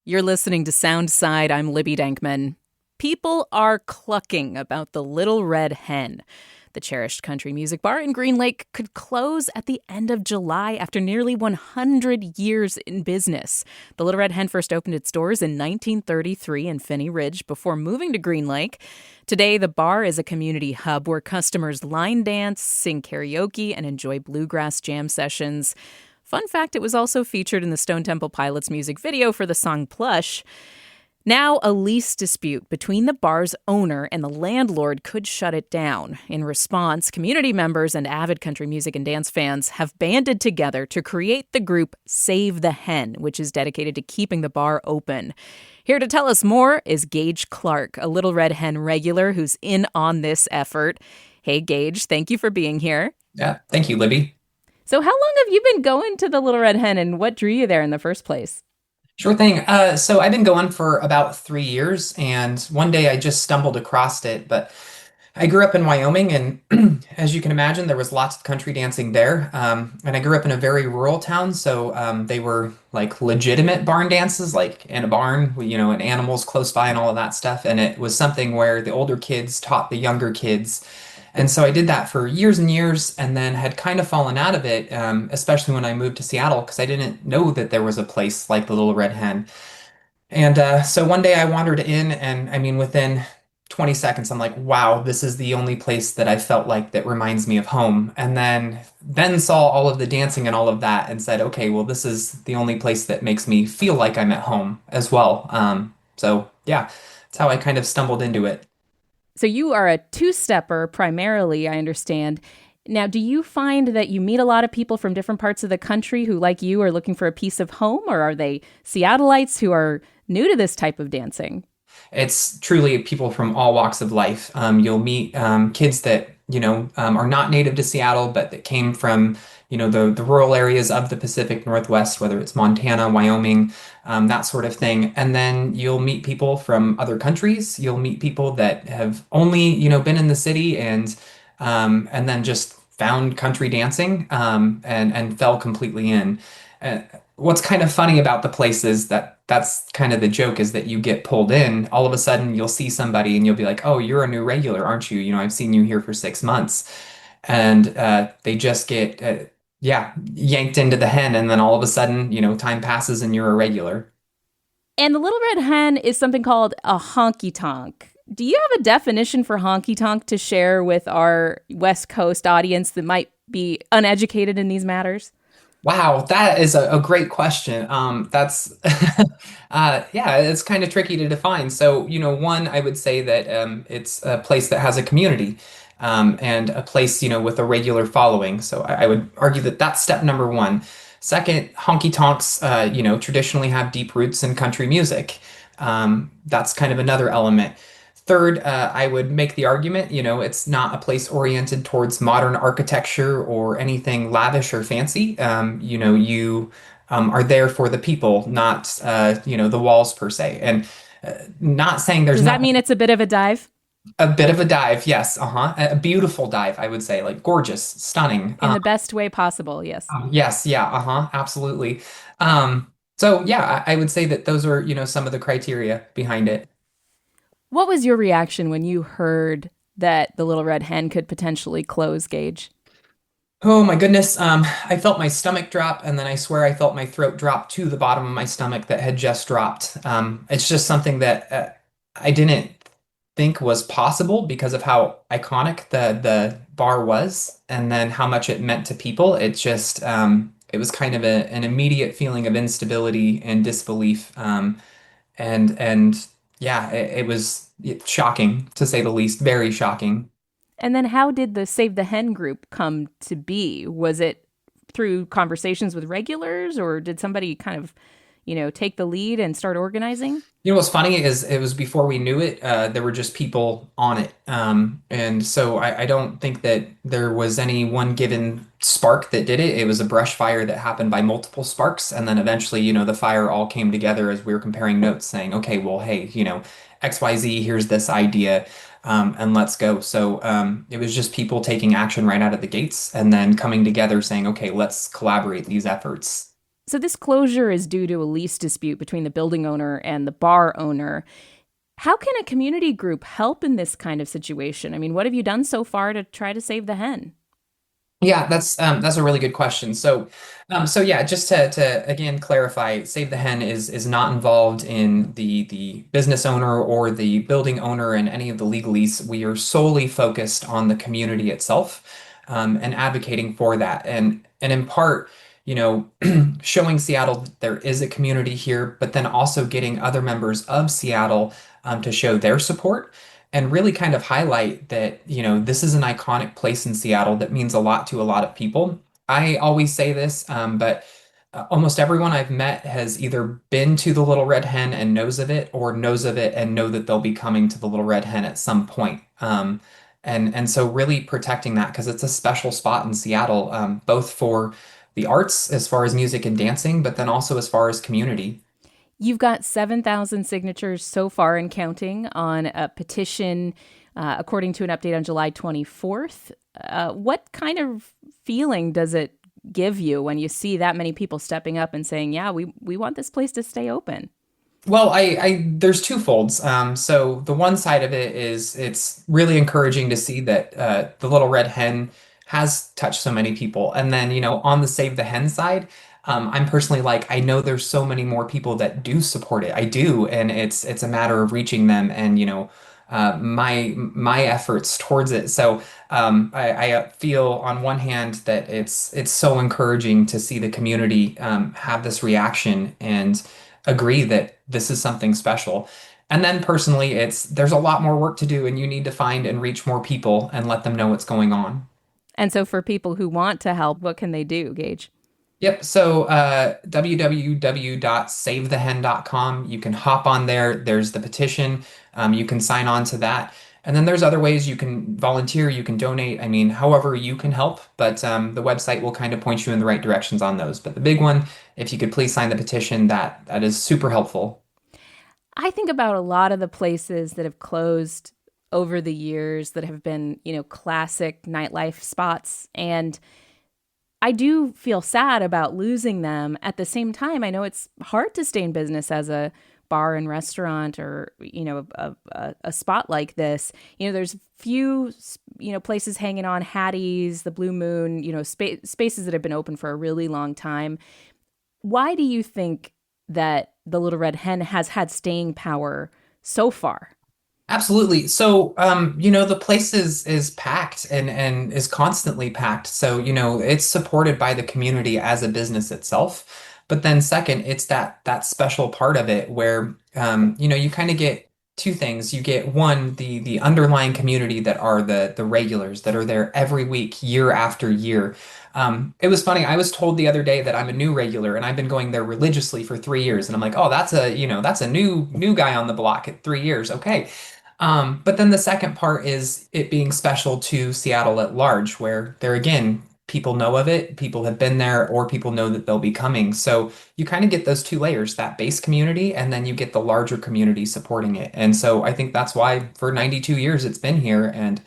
You're listening to Soundside. I'm Libby Denkman. People are clucking about the Little Red Hen. The cherished country music bar in Green Lake could close at the end of July after nearly 100 years in business. The Little Red Hen first opened its doors in 1933 in Phinney Ridge before moving to Green Lake. Today, the bar is a community hub where customers line dance, sing karaoke, and enjoy bluegrass jam sessions. Fun fact, it was also featured in the Stone Temple Pilots music video for the song Plush. Now, a lease dispute between the bar's owner and the landlord could shut it down. In response, community members and avid country music and dance fans have banded together to create the group Save the Hen, which is dedicated to keeping the bar open. Here to tell us more is Gage Clark, a Little Red Hen regular who's in on this effort. Hey, Gage, thank you for being here. Yeah, thank you, Libby. So how long have you been going to the Little Red Hen, and what drew you there in the first place? Sure thing. So I've been going for about 3 years, and one day I just stumbled across it. But I grew up in Wyoming, and as you can imagine, there was lots of country dancing there. And I grew up in a very rural town, so they were like legitimate barn dances, like in a barn, and animals close by and all of that stuff. And it was something where the older kids taught the younger kids. And so I did that for years and years and then had kind of fallen out of it, especially when I moved to Seattle because I didn't know that there was a place like the Little Red Hen. And so one day I wandered in, and I mean, within 20 seconds, I'm like, wow, this is the only place that I felt like that reminds me of home. And then saw all of the dancing and all of that and said, okay, well, this is the only place that makes me feel like I'm at home as well. So yeah, that's how I kind of stumbled into it. So you are a two-stepper primarily, I understand. Now, do you find that you meet a lot of people from different parts of the country who, like you, are looking for a piece of home, or are they Seattleites who are new to this type of dancing? It's truly people from all walks of life. You'll meet kids that, are not native to Seattle, but that came from, the rural areas of the Pacific Northwest, whether it's Montana, Wyoming, that sort of thing. And then you'll meet people from other countries. You'll meet people that have only, been in the city and then just found country dancing and fell completely in. Uh, what's kind of funny about the place is that that's kind of the joke is that you get pulled in. All of a sudden, you'll see somebody and you'll be like, "Oh, you're a new regular, aren't you? I've seen you here for 6 months," and they just get yeah, yanked into the hen, and then all of a sudden, time passes and you're a regular. And the Little Red Hen is something called a honky tonk. Do you have a definition for honky tonk to share with our West Coast audience that might be uneducated in these matters? Wow, that is a great question. That's yeah, it's kind of tricky to define. So, one, I would say that it's a place that has a community and a place, with a regular following. So I would argue that that's step number one. Second, honky tonks, traditionally have deep roots in country music. That's kind of another element. Third, I would make the argument, it's not a place oriented towards modern architecture or anything lavish or fancy. You are there for the people, not, the walls per se. And not saying there's Does that not mean it's a bit of a dive? a bit of a dive. Yes. Uh-huh. A beautiful dive, I would say, like gorgeous, stunning. In the best way possible, yes. Yes. Yeah. Uh-huh. Absolutely. So yeah, I would say that those are, some of the criteria behind it. What was your reaction when you heard that the Little Red Hen could potentially close, Gage? Oh my goodness. I felt my stomach drop, and then I swear I felt my throat drop to the bottom of my stomach that had just dropped. It's just something that I didn't think was possible because of how iconic the bar was, and then how much it meant to people. It was kind of an immediate feeling of instability and disbelief. And yeah, it was shocking to say the least, very shocking. And then how did the Save the Hen group come to be? Was it through conversations with regulars, or did somebody kind of, take the lead and start organizing? What's funny is it was before we knew it, there were just people on it. And so I don't think that there was any one given spark that did it. It was a brush fire that happened by multiple sparks. And then eventually, the fire all came together as we were comparing notes saying, okay, well, hey, XYZ, here's this idea, and let's go. So it was just people taking action right out of the gates and then coming together saying, okay, let's collaborate these efforts. So this closure is due to a lease dispute between the building owner and the bar owner. How can a community group help in this kind of situation? I mean, what have you done so far to try to save the hen? Yeah, that's a really good question. So yeah, just to again clarify, Save the Hen is not involved in the business owner or the building owner and any of the legalese. We are solely focused on the community itself, and advocating for that. And in part, you know, showing Seattle that there is a community here, but then also getting other members of Seattle to show their support and really kind of highlight that, this is an iconic place in Seattle that means a lot to a lot of people. I always say this, but almost everyone I've met has either been to the Little Red Hen and knows of it, or knows of it and know that they'll be coming to the Little Red Hen at some point. And so really protecting that because it's a special spot in Seattle, both for the arts as far as music and dancing, but then also as far as community. You've got 7,000 signatures so far and counting on a petition, according to an update on July 24th. What kind of feeling does it give you when you see that many people stepping up and saying, yeah, we want this place to stay open? Well, there's two folds. So the one side of it is it's really encouraging to see that the Little Red Hen has touched so many people. And then, on the Save the Hen side, I'm personally like, I know there's so many more people that do support it. I do, and it's a matter of reaching them and, my efforts towards it. So I feel on one hand that it's so encouraging to see the community have this reaction and agree that this is something special. And then personally, there's a lot more work to do, and you need to find and reach more people and let them know what's going on. And so, for people who want to help, what can they do, Gage? Yep. So www.savethehen.com. You can hop on there. There's the petition. You can sign on to that. And then there's other ways you can volunteer, you can donate. I mean, however you can help, but the website will kind of point you in the right directions on those. But the big one, if you could please sign the petition, that is super helpful. I think about a lot of the places that have closed over the years that have been, classic nightlife spots. And I do feel sad about losing them. At the same time, I know it's hard to stay in business as a bar and restaurant or, a spot like this. There's few, places hanging on, Hattie's, the Blue Moon, spaces that have been open for a really long time. Why do you think that the Little Red Hen has had staying power so far? Absolutely. So, the place is packed and is constantly packed. So, it's supported by the community as a business itself. But then second, it's that special part of it where you kind of get two things. You get one, the underlying community that are the regulars that are there every week, year after year. It was funny. I was told the other day that I'm a new regular and I've been going there religiously for 3 years. And I'm like, oh, that's a new guy on the block at 3 years. Okay. But then the second part is it being special to Seattle at large, where there again, people know of it, people have been there, or people know that they'll be coming. So you kind of get those two layers, that base community, and then you get the larger community supporting it. And so I think that's why for 92 years it's been here. And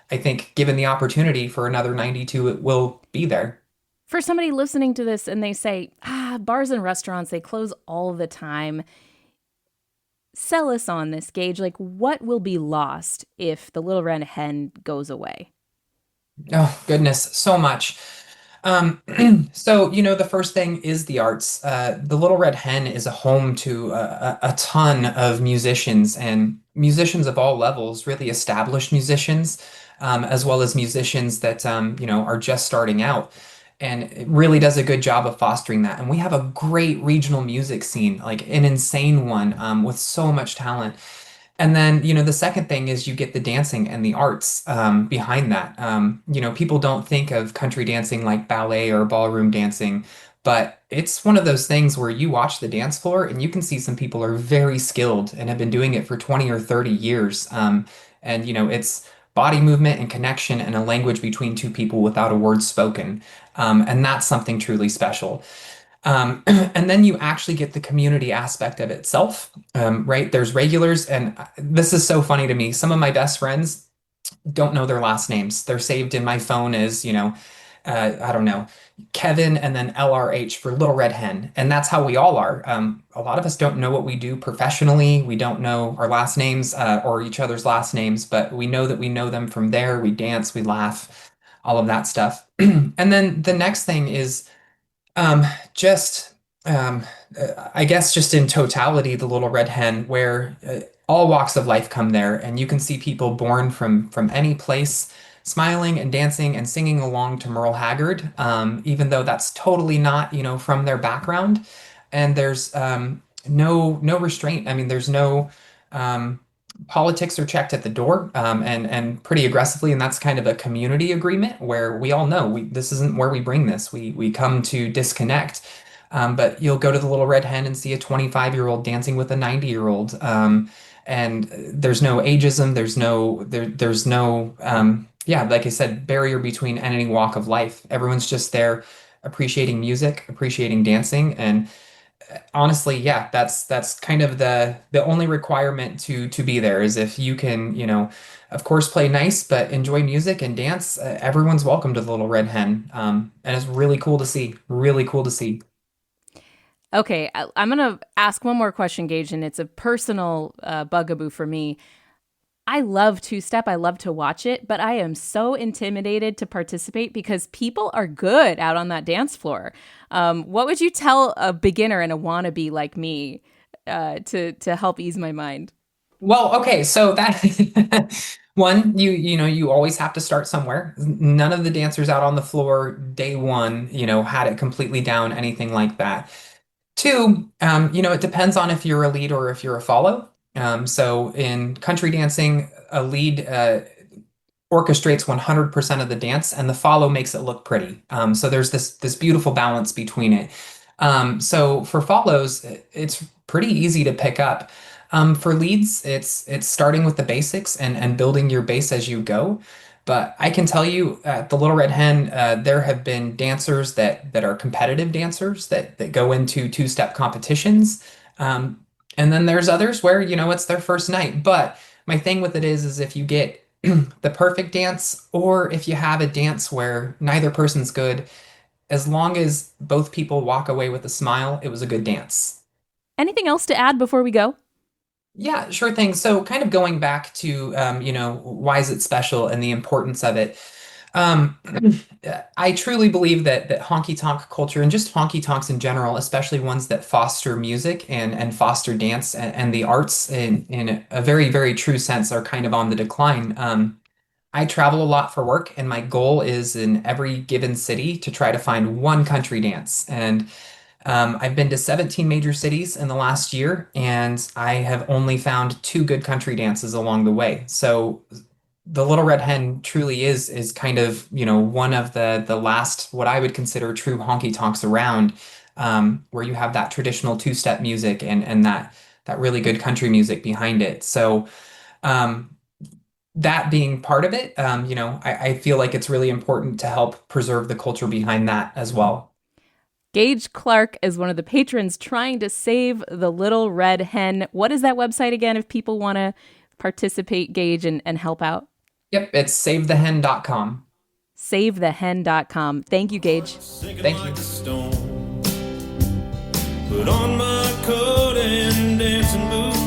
I think given the opportunity for another 92, it will be there. For somebody listening to this and they say, bars and restaurants, they close all the time. Sell us on this, Gage. Like, what will be lost if the Little Red Hen goes away? Oh, goodness, so much. Um, so, the first thing is the arts. The Little Red Hen is a home to a ton of musicians and musicians of all levels, really established musicians, as well as musicians that, are just starting out. And it really does a good job of fostering that. And we have a great regional music scene, like an insane one, with so much talent. And then, the second thing is you get the dancing and the arts behind that. People don't think of country dancing like ballet or ballroom dancing, but it's one of those things where you watch the dance floor and you can see some people are very skilled and have been doing it for 20 or 30 years. And, it's body movement and connection and a language between two people without a word spoken. And that's something truly special. And then you actually get the community aspect of itself, right? There's regulars, and this is so funny to me. Some of my best friends don't know their last names. They're saved in my phone as, I don't know, Kevin and then LRH for Little Red Hen. And that's how we all are. A lot of us don't know what we do professionally. We don't know our last names or each other's last names, but we know that we know them from there. We dance, we laugh, all of that stuff. And then the next thing is um, just, um, I guess, just in totality, the Little Red Hen, where all walks of life come there, and you can see people born from any place, smiling and dancing and singing along to Merle Haggard, even though that's totally not, from their background. And there's no restraint. I mean, there's no um, politics are checked at the door, and pretty aggressively, and that's kind of a community agreement where we all know this isn't where we bring this. We come to disconnect. But you'll go to the Little Red Hen and see a 25-year-old dancing with a 90-year-old. And there's no ageism, there's no yeah, like I said, barrier between any walk of life. Everyone's just there appreciating music, appreciating dancing, and honestly, yeah, that's kind of the only requirement to be there is if you can, of course, play nice, but enjoy music and dance. Everyone's welcome to the Little Red Hen, and it's really cool to see. Really cool to see. Okay, I'm going to ask one more question, Gage, and it's a personal bugaboo for me. I love two-step. I love to watch it, but I am so intimidated to participate because people are good out on that dance floor. What would you tell a beginner and a wannabe like me to help ease my mind? Well, okay, so that one, you always have to start somewhere. None of the dancers out on the floor day one, had it completely down, anything like that. Two, it depends on if you're a lead or if you're a follow. So in country dancing, a lead orchestrates 100% of the dance, and the follow makes it look pretty. So there's this beautiful balance between it. So for follows, it's pretty easy to pick up. For leads, it's starting with the basics and building your base as you go. But I can tell you at the Little Red Hen, there have been dancers that are competitive dancers that go into two-step competitions. And then there's others where, it's their first night. But my thing with it is if you get the perfect dance, or if you have a dance where neither person's good, as long as both people walk away with a smile, it was a good dance. Anything else to add before we go? Yeah, sure thing. So kind of going back to, why is it special and the importance of it. Um, I truly believe that honky tonk culture and just honky tonks in general, especially ones that foster music and foster dance and the arts in a very, very true sense are kind of on the decline. I travel a lot for work, and my goal is in every given city to try to find one country dance. And I've been to 17 major cities in the last year, and I have only found two good country dances along the way. So the Little Red Hen truly is kind of, one of the last what I would consider true honky tonks around, where you have that traditional two-step music and that really good country music behind it. So that being part of it, I feel like it's really important to help preserve the culture behind that as well. Gage Clark is one of the patrons trying to save the Little Red Hen. What is that website again if people want to participate, Gage, and help out? Yep, it's savethehen.com. Savethehen.com. Thank you, Gage. Thank you. Put on my coat and dancing boots.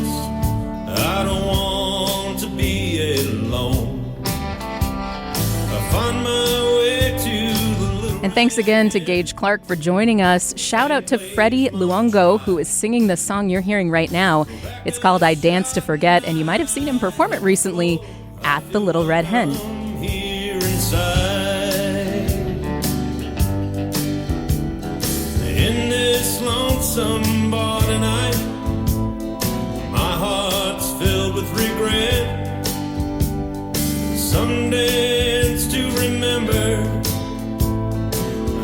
I don't want to be alone. I find my way to the little. And thanks again to Gage Clark for joining us. Shout out to Freddie Luongo, who is singing the song you're hearing right now. It's called I Dance to Forget, and you might have seen him perform it recently at the Little Red Hen. Here inside, in this lonesome bar tonight, my heart's filled with regret. Some dance to remember,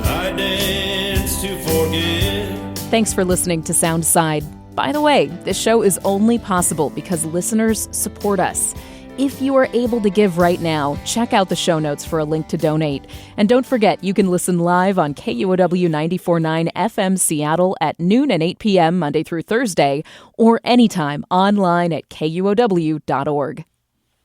I dance to forget. Thanks for listening to Soundside. By the way, this show is only possible because listeners support us. If you are able to give right now, check out the show notes for a link to donate. And don't forget, you can listen live on KUOW 94.9 FM Seattle at noon and 8 p.m. Monday through Thursday, or anytime online at KUOW.org.